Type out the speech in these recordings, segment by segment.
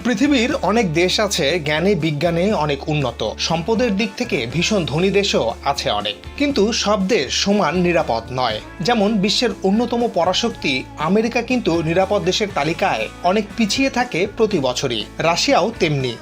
পৃথিবীর অনেক দেশ আছে জ্ঞানে বিজ্ঞানে অনেক উন্নত, সম্পদের দিক থেকে ভীষণ ধনী দেশও আছে অনেক, কিন্তু সব দেশ সমান নিরাপদ নয়। যেমন বিশ্বের অন্যতম পরাশক্তি আমেরিকা কিন্তু নিরাপদ দেশের তালিকায় অনেক পিছিয়ে থাকে প্রতি বছরই। রাশিয়াও তেমনি।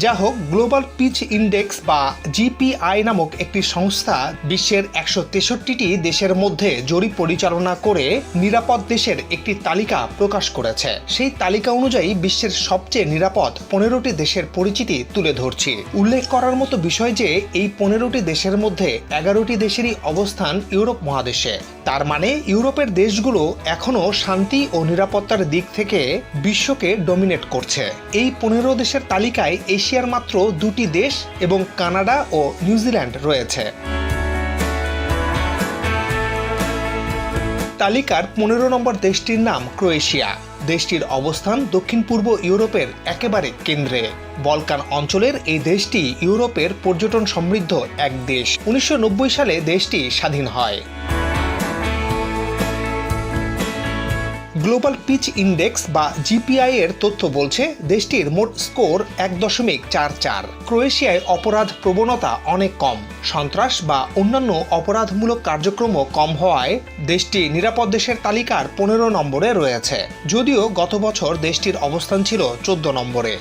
যা হোক, গ্লোবাল পিচ ইন্ডেক্স বা জিপিআই নামক একটি সংস্থা বিশ্বের ১৬৩টি দেশের মধ্যে জরিপ পরিচালনা করে নিরাপদ দেশের একটি তালিকা প্রকাশ করেছে। সেই তালিকা অনুযায়ী বিশ্বের সবচেয়ে নিরাপদ ১৫টি দেশের পরিচিতি তুলে ধরছি। উল্লেখ করার মতো বিষয় যে এই ১৫টি দেশের মধ্যে ১১টি দেশেরই অবস্থান ইউরোপ মহাদেশে। তার মানে ইউরোপের দেশগুলো এখনো শান্তি ও নিরাপত্তার দিক থেকে বিশ্বকে ডমিনেট করছে। এই ১৫ দেশের তালিকায় এশিয়ার মাত্র ২টি দেশ এবং কানাডা ও নিউজিল্যান্ড রয়েছে। তালিকার ১৫ নম্বর দেশটির নাম ক্রোয়েশিয়া। দেশটির অবস্থান দক্ষিণ পূর্ব ইউরোপের একেবারে কেন্দ্রে। বলকান অঞ্চলের এই দেশটি ইউরোপের পর্যটন সমৃদ্ধ এক দেশ। ১৯৯০ সালে দেশটি স্বাধীন হয়। গ্লোবাল পিচ ইন্ডেক্স বা জিপিআই এর তথ্য বলছে দেশটির মোট স্কোর ১.৪৪। ক্রোয়েশিয়ায় অপরাধ প্রবণতা অনেক কম, সন্ত্রাস বা অন্যান্য অপরাধমূলক কার্যক্রমও কম হওয়ায় দেশটি নিরাপদ দেশের তালিকার ১৫ নম্বরে রয়েছে, যদিও গত বছর দেশটির অবস্থান ছিল ১৪ নম্বরে।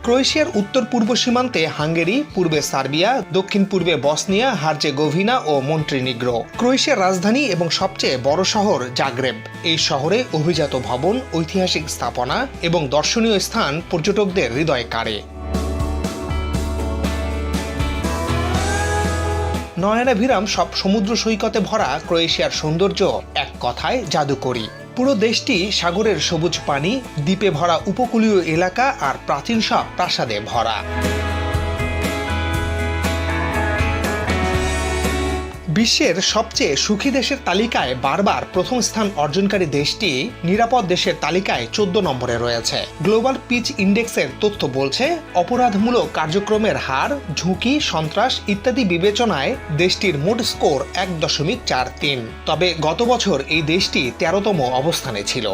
ক্রোয়েশিয়ার উত্তর পূর্ব সীমান্তে হাঙ্গেরি, পূর্বে সার্বিয়া, দক্ষিণ পূর্বে বসনিয়া হার্জেগোভিনা ও মন্টিনিগ্রো। ক্রোয়েশিয়ার রাজধানী এবং সবচেয়ে বড় শহর জাগ্রেব। এই শহরে অভিজাত ভবন, ঐতিহাসিক স্থাপনা এবং দর্শনীয় স্থান পর্যটকদের হৃদয় কাড়ে। নয়নাভিরাম সব সমুদ্র সৈকতে ভরা ক্রোয়েশিয়ার সৌন্দর্য এক কথায় জাদুকরী। পুরো দেশটি সাগরের সবুজ পানি, দ্বীপে ভরা উপকূলীয় এলাকা আর প্রাচীন সব প্রাসাদে ভরা। বিশ্বের সবচেয়ে সুখী দেশের তালিকায় বারবার প্রথম স্থান অর্জনকারী দেশটি নিরাপদ দেশের তালিকায় ১৪ নম্বরে রয়েছে। গ্লোবাল পিচ ইন্ডেক্সের তথ্য বলছে অপরাধমূলক কার্যক্রমের হার, ঝুঁকি, সন্ত্রাস ইত্যাদি বিবেচনায় দেশটির মোট স্কোর ১.৪৩। তবে গত বছর এই দেশটি ১৩তম অবস্থানে ছিল।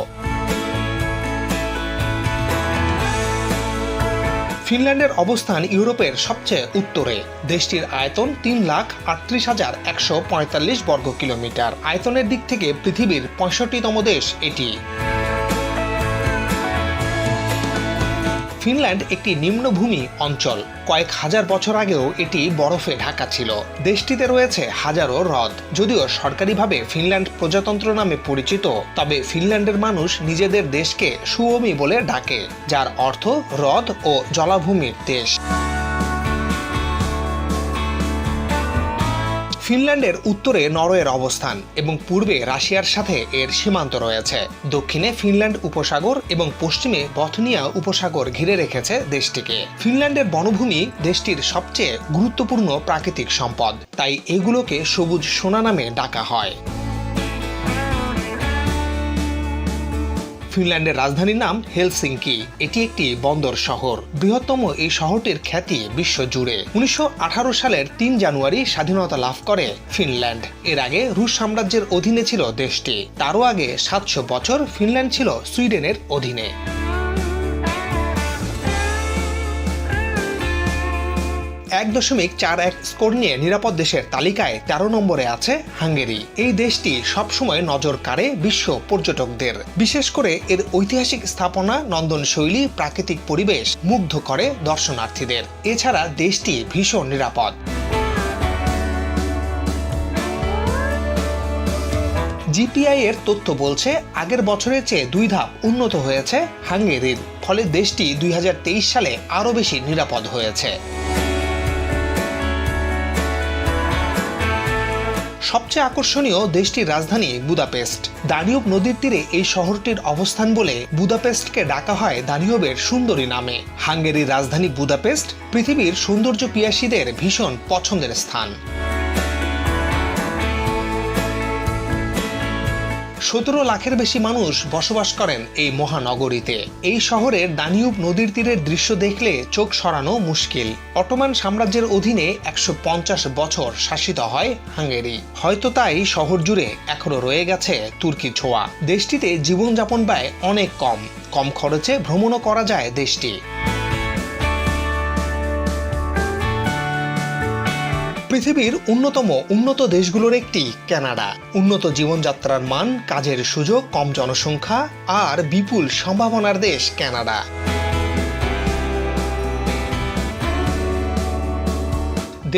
ফিনল্যান্ডের অবস্থান ইউরোপের সবচেয়ে উত্তরে। দেশটির আয়তন ৩,৩৮,১৪৫ বর্গ কিলোমিটার। আয়তনের দিক থেকে পৃথিবীর ৬৫তম দেশ এটি। ফিনল্যান্ড একটি নিম্নভূমি অঞ্চল। কয়েক হাজার বছর আগেও এটি বরফে ঢাকা ছিল। দেশটিতে রয়েছে হাজারো হ্রদ। যদিও সরকারিভাবে ফিনল্যান্ড প্রজাতন্ত্র নামে পরিচিত, তবে ফিনল্যান্ডের মানুষ নিজেদের দেশকে সুওমি বলে ডাকে, যার অর্থ হ্রদ ও জলাভূমির দেশ। ফিনল্যান্ডের উত্তরে নরওয়ের অবস্থান এবং পূর্বে রাশিয়ার সাথে এর সীমান্ত রয়েছে। দক্ষিণে ফিনল্যান্ড উপসাগর এবং পশ্চিমে বথনিয়া উপসাগর ঘিরে রেখেছে দেশটিকে। ফিনল্যান্ডের বনভূমি দেশটির সবচেয়ে গুরুত্বপূর্ণ প্রাকৃতিক সম্পদ, তাই এগুলোকে সবুজ সোনা নামে ডাকা হয়। ফিনল্যান্ডের রাজধানীর নাম হেলসিঙ্কি। এটি একটি বন্দর শহর। বৃহত্তম এই শহরটির খ্যাতি বিশ্বজুড়ে। ১৯১৮ সালের ৩ জানুয়ারি স্বাধীনতা লাভ করে ফিনল্যান্ড। এর আগে রুশ সাম্রাজ্যের অধীনে ছিল দেশটি। তারও আগে ৭০০ বছর ফিনল্যান্ড ছিল সুইডেনের অধীনে। ১.৪১ স্কোর নিয়ে নিরাপদ দেশের তালিকায় ১৩ নম্বরে আছে হাঙ্গেরি। এই দেশটি সবসময় নজর কাড়ে বিশ্ব পর্যটকদের। বিশেষ করে এর ঐতিহাসিক স্থাপনা, নন্দনশৈলী, প্রাকৃতিক পরিবেশ মুগ্ধ করে দর্শনার্থীদের। এছাড়া দেশটি ভীষণ নিরাপদ। জিপিআই এর তথ্য বলছে আগের বছরের চেয়ে ২ ধাপ উন্নত হয়েছে হাঙ্গেরির। ফলে দেশটি ২০২৩ সালে আরও বেশি নিরাপদ হয়েছে। সবচেয়ে আকর্ষণীয় দেশটির রাজধানী বুদাপেস্ট। দানিউব নদীর তীরে এই শহরটির অবস্থান বলে বুদাপেস্টকে ডাকা হয় দানিউবের সুন্দরী নামে। হাঙ্গেরির রাজধানী বুদাপেস্ট পৃথিবীর সৌন্দর্য পিয়াসীদের ভীষণ পছন্দের স্থান। 17 লাখের বেশি মানুষ বসবাস করেন এই মহানগরীতে। এই শহরের দানিউব নদীর তীরের দৃশ্য দেখলে চোখ সরানো মুশকিল। অটোমান সাম্রাজ্যের অধীনে 150 বছর শাসিত হয় হাঙ্গেরি। হয়তো তাই শহর জুড়ে এখনো রয়ে গেছে তুর্কি ছোঁয়া। দেশটিতে জীবনযাপন ব্যয় অনেক কম খরচে ভ্রমণও করা যায় দেশটি। পৃথিবীর উন্নত দেশগুলোর একটি কানাডা। উন্নত জীবনযাত্রার মান, কাজের সুযোগ, কম জনসংখ্যা আর বিপুল সম্ভাবনার দেশ কানাডা।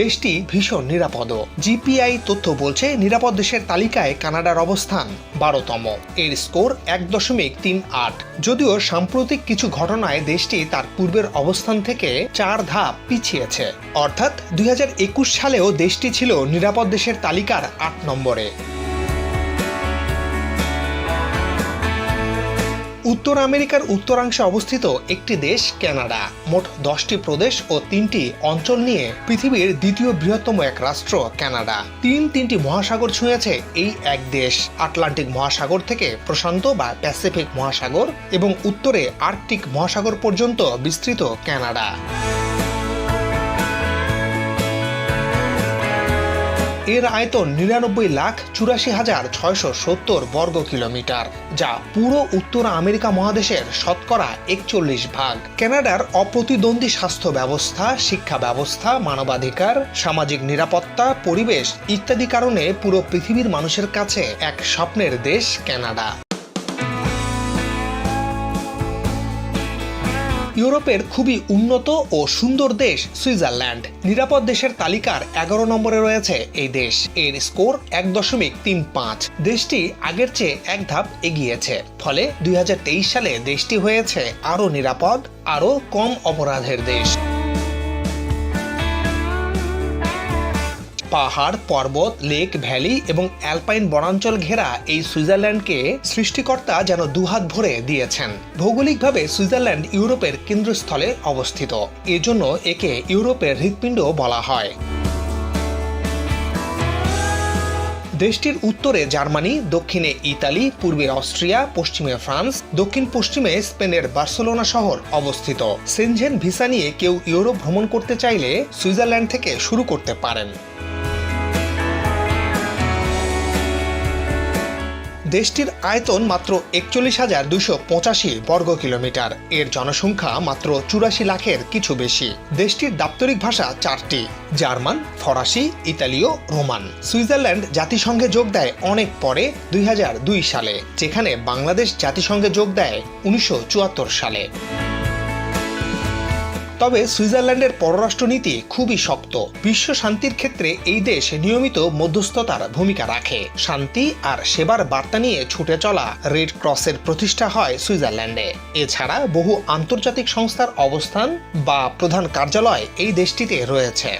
দেশটি ভীষণ নিরাপদ। জিপিআই তথ্য বলছে নিরাপদ দেশের তালিকায় কানাডার অবস্থান 12তম। এর স্কোর 1.38। যদিও সাম্প্রতিক কিছু ঘটনায় দেশটি তার পূর্বের অবস্থান থেকে 4 ধাপ পিছিয়েছে। অর্থাৎ 2021 সালেও দেশটি ছিল নিরাপদ দেশের তালিকার 8 নম্বরে। উত্তর আমেরিকার উত্তরাংশে অবস্থিত একটি দেশ কানাডা। মোট 10টি প্রদেশ ও 3টি অঞ্চল নিয়ে পৃথিবীর দ্বিতীয় বৃহত্তম এক রাষ্ট্র কানাডা। তিনটি মহাসাগর ছুঁয়েছে এই এক দেশ। আটলান্টিক মহাসাগর থেকে প্রশান্ত বা প্যাসিফিক মহাসাগর এবং উত্তরে আর্কটিক মহাসাগর পর্যন্ত বিস্তৃত কানাডা। এর আয়তন 99,84,670 বর্গ কিলোমিটার, যা পুরো উত্তর আমেরিকা মহাদেশের শতকরা 41 ভাগ। কানাডার অপ্রতিদ্বন্দ্বী স্বাস্থ্য ব্যবস্থা, শিক্ষা ব্যবস্থা, মানবাধিকার, সামাজিক নিরাপত্তা, পরিবেশ ইত্যাদি কারণে পুরো পৃথিবীর মানুষের কাছে এক স্বপ্নের দেশ কানাডা। ইউরোপের খুবই উন্নত ও সুন্দর দেশ সুইজারল্যান্ড। নিরাপদ দেশের তালিকার 11 নম্বরে রয়েছে এই দেশ। এর স্কোর 1.35। দেশটি আগের চেয়ে এক ধাপ এগিয়েছে। ফলে 2023 সালে দেশটি হয়েছে আরও নিরাপদ, আরও কম অপরাধের দেশ। পাহাড়, পর্বত, লেক, ভ্যালি এবং অ্যালপাইন বনাঞ্চল ঘেরা এই সুইজারল্যান্ডকে সৃষ্টিকর্তা যেন দুহাত ভরে দিয়েছেন। ভৌগোলিকভাবে সুইজারল্যান্ড ইউরোপের কেন্দ্রস্থলে অবস্থিত। এজন্য একে ইউরোপের হৃৎপিণ্ড বলা হয়। দেশটির উত্তরে জার্মানি, দক্ষিণে ইতালি, পূর্বে অস্ট্রিয়া, পশ্চিমে ফ্রান্স, দক্ষিণ পশ্চিমে স্পেনের বার্সেলোনা শহর অবস্থিত। সেনজেন ভিসা নিয়ে কেউ ইউরোপ ভ্রমণ করতে চাইলে সুইজারল্যান্ড থেকে শুরু করতে পারেন। দেশটির আয়তন মাত্র 41,285 বর্গ কিলোমিটার। এর জনসংখ্যা মাত্র 84 লাখের কিছু বেশি। দেশটির দাপ্তরিক ভাষা 4টি: জার্মান, ফরাসি, ইতালীয়, রোমান। সুইজারল্যান্ড জাতিসংঘে যোগ দেয় অনেক পরে, 2002 সালে, যেখানে বাংলাদেশ জাতিসংঘে যোগ দেয় 1974 সালে। তবে সুইজারল্যান্ডের পররাষ্ট্রনীতি খুবই শক্ত। বিশ্ব শান্তির ক্ষেত্রে এই দেশ নিয়মিত মধ্যস্থতার ভূমিকা রাখে। শান্তি আর সেবার বার্তা নিয়ে ছুটে চলা রেড ক্রসের প্রতিষ্ঠা হয় সুইজারল্যান্ডে। এছাড়া বহু আন্তর্জাতিক সংস্থার অবস্থান বা প্রধান কার্যালয় এই দেশটিতে রয়েছে।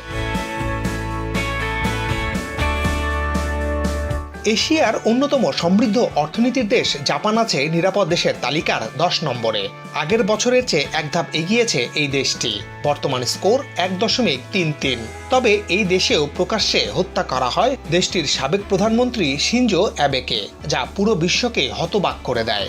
এশিয়ার অন্যতম সমৃদ্ধ অর্থনীতির দেশ জাপান আছে নিরাপদ দেশের তালিকার 10 নম্বরে। আগের বছরের চেয়ে এক ধাপ এগিয়েছে এই দেশটি। বর্তমান স্কোর 1.33। তবে এই দেশেও প্রকাশ্যে হত্যা করা হয় দেশটির সাবেক প্রধানমন্ত্রী শিনজো অ্যাবেকে, যা পুরো বিশ্বকে হতবাক করে দেয়।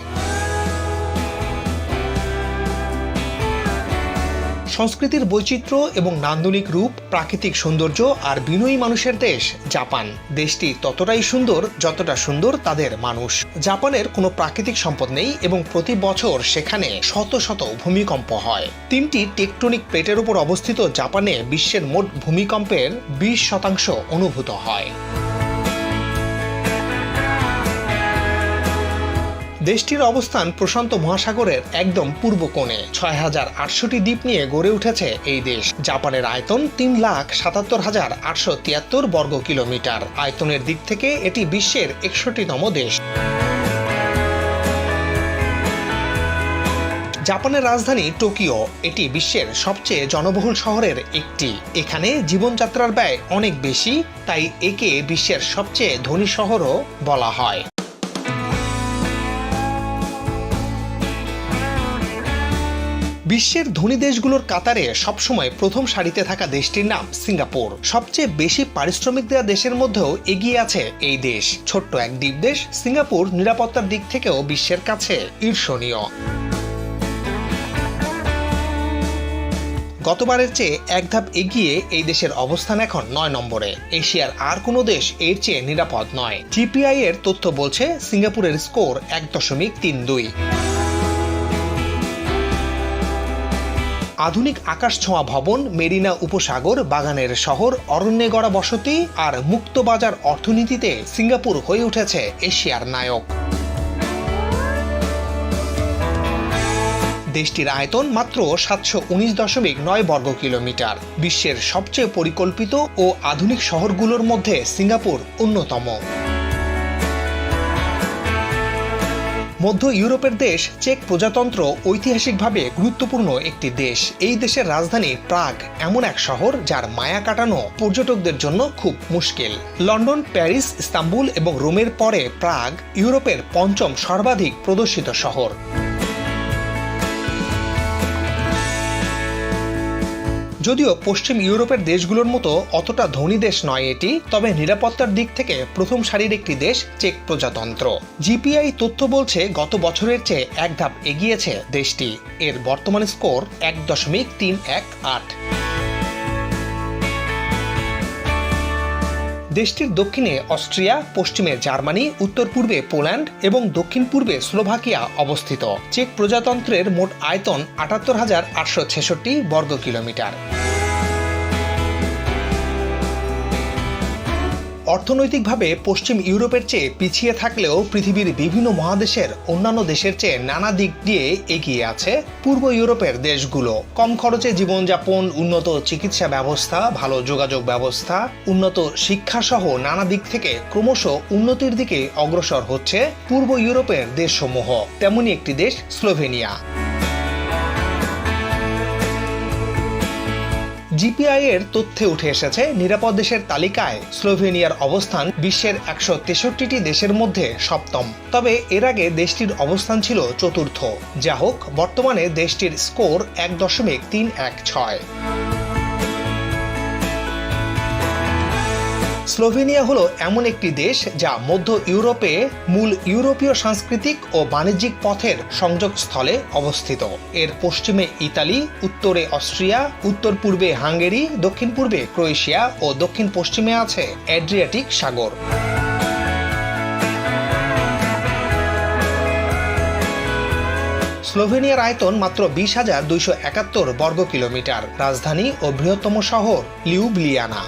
সংস্কৃতির বৈচিত্র্য এবং নান্দনিক রূপ, প্রাকৃতিক সৌন্দর্য আর বিনয়ী মানুষের দেশ জাপান। দেশটি ততটাই সুন্দর যতটা সুন্দর তাদের মানুষ। জাপানের কোনো প্রাকৃতিক সম্পদ নেই এবং প্রতি বছর সেখানে শত শত ভূমিকম্প হয়। 3টি টেকটনিক প্লেটের উপর অবস্থিত জাপানে বিশ্বের মোট ভূমিকম্পের 20% অনুভূত হয়। দেশটির অবস্থান প্রশান্ত মহাসাগরের একদম পূর্ব কোণে। 6,800টি দ্বীপ নিয়ে গড়ে উঠেছে এই দেশ। জাপানের আয়তন 3,77,873 বর্গ কিলোমিটার। আয়তনের দিক থেকে এটি বিশ্বের 61তম দেশ। জাপানের রাজধানী টোকিও। এটি বিশ্বের সবচেয়ে জনবহুল শহরের একটি। এখানে জীবনযাত্রার ব্যয় অনেক বেশি, তাই একে বিশ্বের সবচেয়ে ধনী শহরও বলা হয়। বিশ্বের ধনী দেশগুলোর কাতারে সবসময় প্রথম সারিতে থাকা দেশটির নাম সিঙ্গাপুর। সবচেয়ে বেশি পারিশ্রমিক দেওয়া দেশের মধ্যেও এগিয়ে আছে এই দেশ। ছোট্ট এক দ্বীপ দেশ সিঙ্গাপুর নিরাপত্তার দিক থেকেও বিশ্বের কাছে ঈর্ষণীয়। গতবারের চেয়ে এক ধাপ এগিয়ে এই দেশের অবস্থান এখন ৯ নম্বরে। এশিয়ার আর কোনো দেশ এর চেয়ে নিরাপদ নয়। জিপিআই এর তথ্য বলছে সিঙ্গাপুরের স্কোর ১.৩২। আধুনিক আকাশছোঁয়া ভবন, মেরিনা উপসাগর, বাগানের শহর, অরণ্যে গড়া বসতি আর মুক্ত বাজার অর্থনীতিতে সিঙ্গাপুর হয়ে উঠেছে এশিয়ার নায়ক। দেশটির আয়তন মাত্র ৭১৯.৯ বর্গ কিলোমিটার। বিশ্বের সবচেয়ে পরিকল্পিত ও আধুনিক শহরগুলোর মধ্যে সিঙ্গাপুর অন্যতম। মধ্য ইউরোপের দেশ চেক প্রজাতন্ত্র ঐতিহাসিকভাবে গুরুত্বপূর্ণ একটি দেশ। এই দেশের রাজধানী প্রাগ এমন এক শহর যার মায়া কাটানো পর্যটকদের জন্য খুব মুশকিল। লন্ডন, প্যারিস, ইস্তাম্বুল এবং রোমের পরে প্রাগ ইউরোপের পঞ্চম সর্বাধিক প্রদর্শিত শহর। যদিও পশ্চিম ইউরোপের দেশগুলোর মতো অতটা ধনী দেশ নয় এটি, তবে নিরাপত্তার দিক থেকে প্রথম সারির একটি দেশ চেক প্রজাতন্ত্র। জিপিআই তথ্য বলছে গত বছরের চেয়ে এক ধাপ এগিয়েছে দেশটি। এর বর্তমান স্কোর ১.৩১৮। দেশটির দক্ষিণে অস্ট্রিয়া, পশ্চিমে জার্মানি, উত্তর পূর্বে পোল্যান্ড এবং দক্ষিণ পূর্বে স্লোভাকিয়া অবস্থিত। চেক প্রজাতন্ত্রের মোট আয়তন ৭৮,৮৬৬ বর্গ কিলোমিটার। অর্থনৈতিকভাবে পশ্চিম ইউরোপের চেয়ে পিছিয়ে থাকলেও পৃথিবীর বিভিন্ন মহাদেশের অন্যান্য দেশের চেয়ে নানা দিক দিয়ে এগিয়ে আছে পূর্ব ইউরোপের দেশগুলো। কম খরচে জীবনযাপন, উন্নত চিকিৎসা ব্যবস্থা, ভালো যোগাযোগ ব্যবস্থা, উন্নত শিক্ষা সহ নানা দিক থেকে ক্রমশ উন্নতির দিকে অগ্রসর হচ্ছে পূর্ব ইউরোপের দেশসমূহ। তেমনি একটি দেশ স্লোভেনিয়া। জিপিআই এর তথ্যে উঠে এসেছে নিরাপদ দেশের তালিকায় স্লোভেনিয়ার অবস্থান বিশ্বের ১৬৩টি দেশের মধ্যে সপ্তম। তবে এর আগে দেশটির অবস্থান ছিল চতুর্থ। যা হোক, বর্তমানে দেশটির স্কোর ১.৩১৬। স্লোভেনিয়া হলো এমন একটি দেশ যা মধ্য ইউরোপে মূল ইউরোপীয় সাংস্কৃতিক ও বাণিজ্যিক পথের সংযোগস্থলে অবস্থিত। এর পশ্চিমে ইতালি, উত্তরে অস্ট্রিয়া, উত্তর পূর্বে হাঙ্গেরি, দক্ষিণ পূর্বে ক্রোয়েশিয়া ও দক্ষিণ পশ্চিমে আছে অ্যাড্রিয়াটিক সাগর। স্লোভেনিয়ার আয়তন মাত্র ২০,২৭১ বর্গ কিলোমিটার। রাজধানী ও বৃহত্তম শহর লিউবলিয়ানা।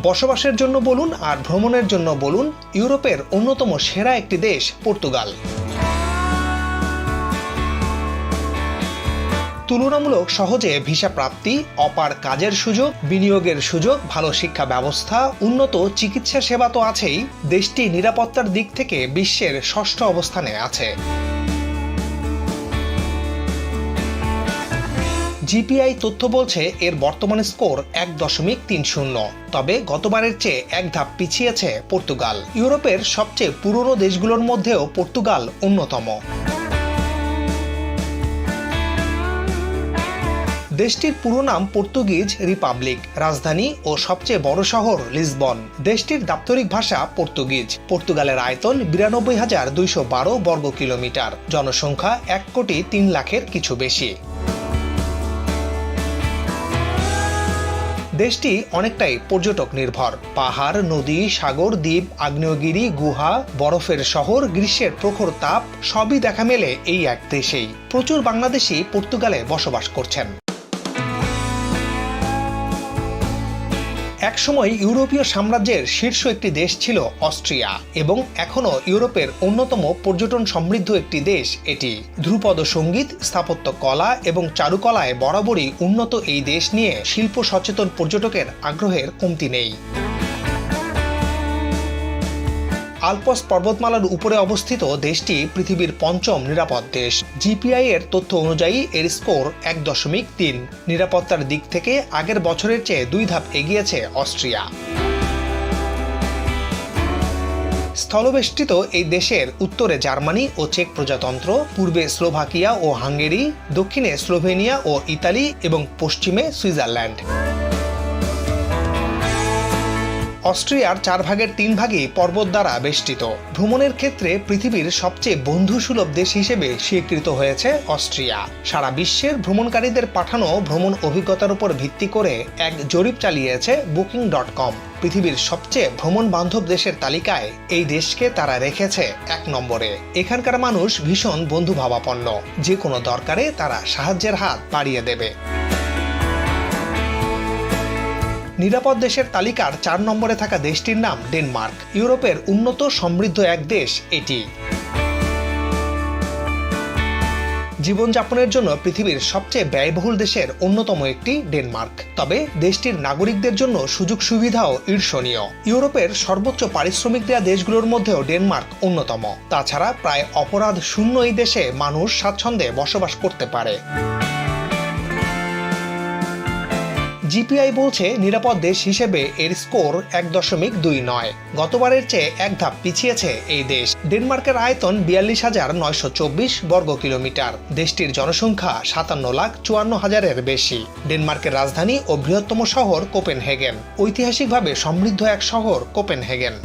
বসবাসের জন্য বলুন আর ভ্রমণের জন্য বলুন, ইউরোপের অন্যতম সেরা একটি দেশ পর্তুগাল। তুলনামূলক সহজে ভিসা প্রাপ্তি, অপার কাজের সুযোগ, বিনিয়োগের সুযোগ, ভালো শিক্ষা ব্যবস্থা, উন্নত চিকিৎসা সেবা তো আছেই। দেশটি নিরাপত্তার দিক থেকে বিশ্বের ষষ্ঠ অবস্থানে আছে। জিপিআই তথ্য বলছে এর বর্তমান স্কোর ১.৩০। তবে গতবারের চেয়ে এক ধাপ পিছিয়েছে পর্তুগাল। ইউরোপের সবচেয়ে পুরনো দেশগুলোর মধ্যেও পর্তুগাল অন্যতম। দেশটির পুরো নাম পর্তুগিজ রিপাবলিক। রাজধানী ও সবচেয়ে বড় শহর লিসবন। দেশটির দাপ্তরিক ভাষা পর্তুগিজ। পর্তুগালের আয়তন ৯২,২১২ বর্গ কিলোমিটার। জনসংখ্যা ১,৩,০০,০০০-এর কিছু বেশি। দেশটি অনেকটাই পর্যটক নির্ভর। পাহাড়, নদী, সাগর, দ্বীপ, আগ্নেয়গিরি, গুহা, বরফের শহর, গ্রীষ্মের প্রখর তাপ সবই দেখা মেলে এই এক দেশেই। প্রচুর বাংলাদেশি পর্তুগালে বসবাস করছেন। একসময় ইউরোপীয় সাম্রাজ্যের শীর্ষ একটি দেশ ছিল অস্ট্রিয়া এবং এখনও ইউরোপের অন্যতম পর্যটন সমৃদ্ধ একটি দেশ এটি। ধ্রুপদ সঙ্গীত, স্থাপত্য কলা এবং চারুকলায় বরাবরই উন্নত এই দেশ নিয়ে শিল্প সচেতন পর্যটকের আগ্রহের কমতি নেই। আল্পস পর্বতমালার উপরে অবস্থিত দেশটি পৃথিবীর পঞ্চম নিরাপদ দেশ। জিপিআই এর তথ্য অনুযায়ী এর স্কোর ১.৩। নিরাপত্তার দিক থেকে আগের বছরের চেয়ে ২ ধাপ এগিয়েছে অস্ট্রিয়া। স্থলবেষ্টিত এই দেশের উত্তরে জার্মানি ও চেক প্রজাতন্ত্র, পূর্বে স্লোভাকিয়া ও হাঙ্গেরি, দক্ষিণে স্লোভেনিয়া ও ইতালি এবং পশ্চিমে সুইজারল্যান্ড। অস্ট্রিয়ার 4 ভাগের 3 ভাগই পর্বত দ্বারা বেষ্টিত। ভ্রমণের ক্ষেত্রে পৃথিবীর সবচেয়ে বন্ধুসুলভ দেশ হিসেবে স্বীকৃত হয়েছে অস্ট্রিয়া। সারা বিশ্বের ভ্রমণকারীদের পাঠানো ভ্রমণ অভিজ্ঞতার উপর ভিত্তি করে এক জরিপ চালিয়েছে Booking.com। পৃথিবীর সবচেয়ে ভ্রমণ বান্ধব দেশের তালিকায় এই দেশকে তারা রেখেছে 1 নম্বরে। এখানকার মানুষ ভীষণ বন্ধুভাবাপন্ন, যে কোনো দরকারে তারা সাহায্যের হাত বাড়িয়ে দেবে। নিরাপদ দেশের তালিকার 4 নম্বরে থাকা দেশটির নাম ডেনমার্ক। ইউরোপের উন্নত সমৃদ্ধ এক দেশ এটি। জীবনযাপনের জন্য পৃথিবীর সবচেয়ে ব্যয়বহুল দেশের অন্যতম একটি ডেনমার্ক। তবে দেশটির নাগরিকদের জন্য সুযোগ সুবিধাও ঈর্ষণীয়। ইউরোপের সর্বোচ্চ পারিশ্রমিক দেওয়া দেশগুলোর মধ্যেও ডেনমার্ক অন্যতম। তাছাড়া প্রায় অপরাধ শূন্য এই দেশে মানুষ স্বাচ্ছন্দ্যে বসবাস করতে পারে। জিপিআই বলছে নিরাপদ দেশ হিসেবে এর স্কোর 1.29। গতবারের চেয়ে 1 ধাপ পিছিয়েছে এই দেশ। ডেনমার্কের আয়তন 42,924 বর্গ কিলোমিটার। দেশটির জনসংখ্যা 57,54,000-এর বেশি। ডেনমার্কের রাজধানী ও বৃহত্তম শহর কোপেনহেগেন। ঐতিহাসিকভাবে সমৃদ্ধ এক শহর কোপেনহেগেন।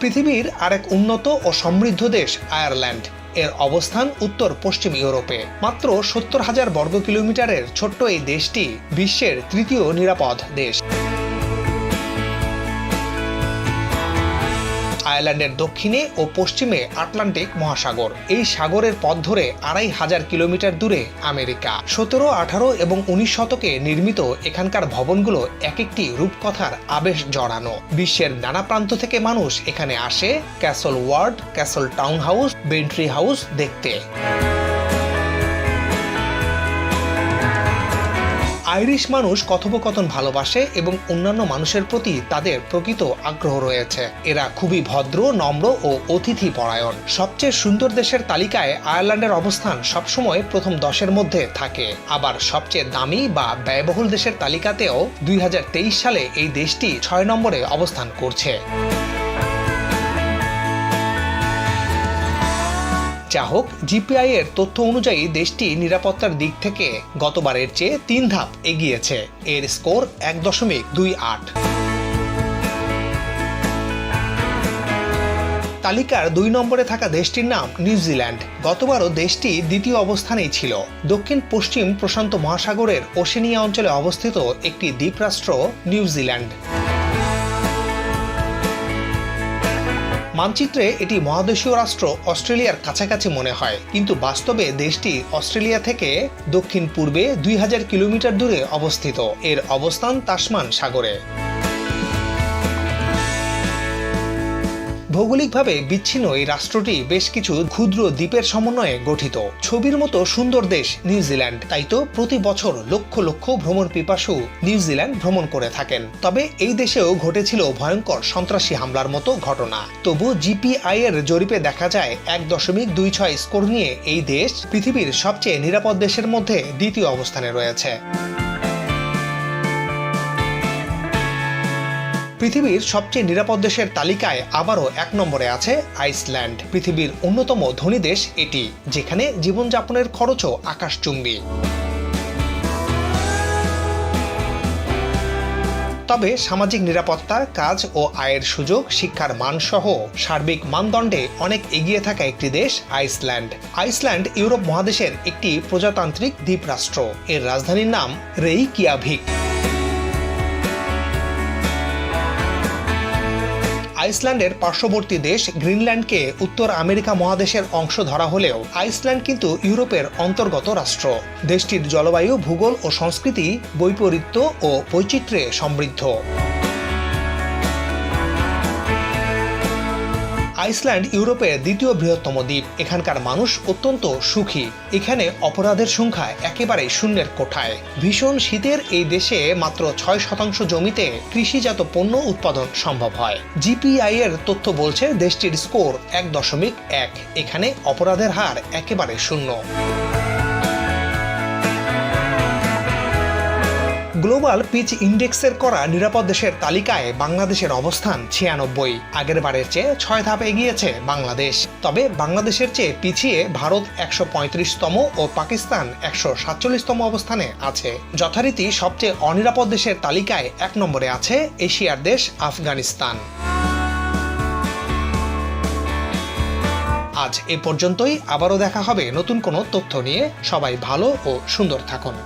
পৃথিবীর আরেক উন্নত ও সমৃদ্ধ দেশ আয়ারল্যান্ড। এর অবস্থান উত্তর পশ্চিম ইউরোপে। মাত্র 70,000 বর্গ কিলোমিটারের ছোট্ট এই দেশটি বিশ্বের 3য় নিরাপদ দেশ। আয়ারল্যান্ডের দক্ষিণে ও পশ্চিমে আটলান্টিক মহাসাগর। এই সাগরের পথ ধরে 2,500 কিলোমিটার দূরে আমেরিকা। 17, 18 এবং 19 শতকে নির্মিত এখানকার ভবনগুলো এক একটি রূপকথার আবেশ জড়ানো। বিশ্বের নানা প্রান্ত থেকে মানুষ এখানে আসে Castle Ward, Castletown House, Bantry House দেখতে। আইরিশ মানুষ কথোপকথন ভালোবাসে এবং অন্যান্য মানুষের প্রতি তাদের প্রকৃত আগ্রহ রয়েছে। এরা খুবই ভদ্র, নম্র ও অতিথি পরায়ণ। সবচেয়ে সুন্দর দেশের তালিকায় আয়ারল্যান্ডের অবস্থান সবসময় প্রথম 10-এর মধ্যে থাকে। আবার সবচেয়ে দামি বা ব্যয়বহুল দেশের তালিকাতেও 2023 সালে এই দেশটি 6 নম্বরে অবস্থান করছে। যা হোক, জিপিআই এর তথ্য অনুযায়ী দেশটি নিরাপত্তার দিক থেকে গতবারের চেয়ে 3 ধাপ এগিয়েছে। এর স্কোর 1.28। তালিকার 2 নম্বরে থাকা দেশটির নাম নিউজিল্যান্ড। গতবারও দেশটি 2য় অবস্থানেই ছিল। দক্ষিণ পশ্চিম প্রশান্ত মহাসাগরের ওশেনিয়া অঞ্চলে অবস্থিত একটি দ্বীপরাষ্ট্র নিউজিল্যান্ড। মানচিত্রে এটি মহাদেশীয় রাষ্ট্র অস্ট্রেলিয়ার কাছাকাছি মনে হয়, কিন্তু বাস্তবে দেশটি অস্ট্রেলিয়া থেকে দক্ষিণ পূর্বে 2000 কিলোমিটার দূরে অবস্থিত। এর অবস্থান তাসমান সাগরে। ভৌগোলিকভাবে বিচ্ছিন্ন এই রাষ্ট্রটি বেশ কিছু ক্ষুদ্র দ্বীপের সমন্বয়ে গঠিত। ছবির মতো সুন্দর দেশ নিউজিল্যান্ড, তাই তো প্রতি বছর লক্ষ লক্ষ ভ্রমণ পিপাসু নিউজিল্যান্ড ভ্রমণ করে থাকেন। তবে এই দেশেও ঘটেছিল ভয়ঙ্কর সন্ত্রাসী হামলার মতো ঘটনা। তবু জিপিআই এর জরিপে দেখা যায় 1.26 স্কোর নিয়ে এই দেশ পৃথিবীর সবচেয়ে নিরাপদ দেশের মধ্যে 2য় অবস্থানে রয়েছে। পৃথিবীর সবচেয়ে নিরাপদ দেশের তালিকায় আবারও 1 নম্বরে আছে আইসল্যান্ড। পৃথিবীর অন্যতম ধনী দেশ এটি, যেখানে জীবনযাপনের খরচও আকাশচুম্বী। তবে সামাজিক নিরাপত্তা, কাজ ও আয়ের সুযোগ, শিক্ষার মান সহ সার্বিক মানদণ্ডে অনেক এগিয়ে থাকা একটি দেশ আইসল্যান্ড। আইসল্যান্ড ইউরোপ মহাদেশের একটি প্রজাতান্ত্রিক দ্বীপরাষ্ট্র। এর রাজধানীর নাম রেইকিয়াভিক। আইসল্যান্ডের পার্শ্ববর্তী দেশ গ্রিনল্যান্ডকে উত্তর আমেরিকা মহাদেশের অংশ ধরা হলেও আইসল্যান্ড কিন্তু ইউরোপের অন্তর্গত রাষ্ট্র। দেশটির জলবায়ু, ভূগোল ও সংস্কৃতি বৈপরীত্য ও বৈচিত্র্যে সমৃদ্ধ। আইসল্যান্ড ইউরোপের 2য় বৃহত্তম দ্বীপ। এখানকার মানুষ অত্যন্ত সুখী। এখানে অপরাধের সংখ্যা একেবারেই শূন্যের কোঠায়। ভীষণ শীতের এই দেশে মাত্র 6% জমিতে কৃষিজাত পণ্য উৎপাদন সম্ভব হয়। জিপিআই এর তথ্য বলছে দেশটির স্কোর 1.1। এখানে অপরাধের হার একেবারে শূন্য। গ্লোবাল পিচ ইন্ডেক্সের করা নিরাপদ দেশের তালিকায় বাংলাদেশের অবস্থান 96। আগের বারের চেয়ে 6 ধাপ এগিয়েছে বাংলাদেশ। তবে বাংলাদেশের চেয়ে পিছিয়ে ভারত 135তম ও পাকিস্তান 147তম অবস্থানে আছে। যথারীতি সবচেয়ে অনিরাপদ দেশের তালিকায় 1 নম্বরে আছে এশিয়ার দেশ আফগানিস্তান। আজ এ পর্যন্তই। আবারও দেখা হবে নতুন কোনো তথ্য নিয়ে। সবাই ভালো ও সুন্দর থাকুন।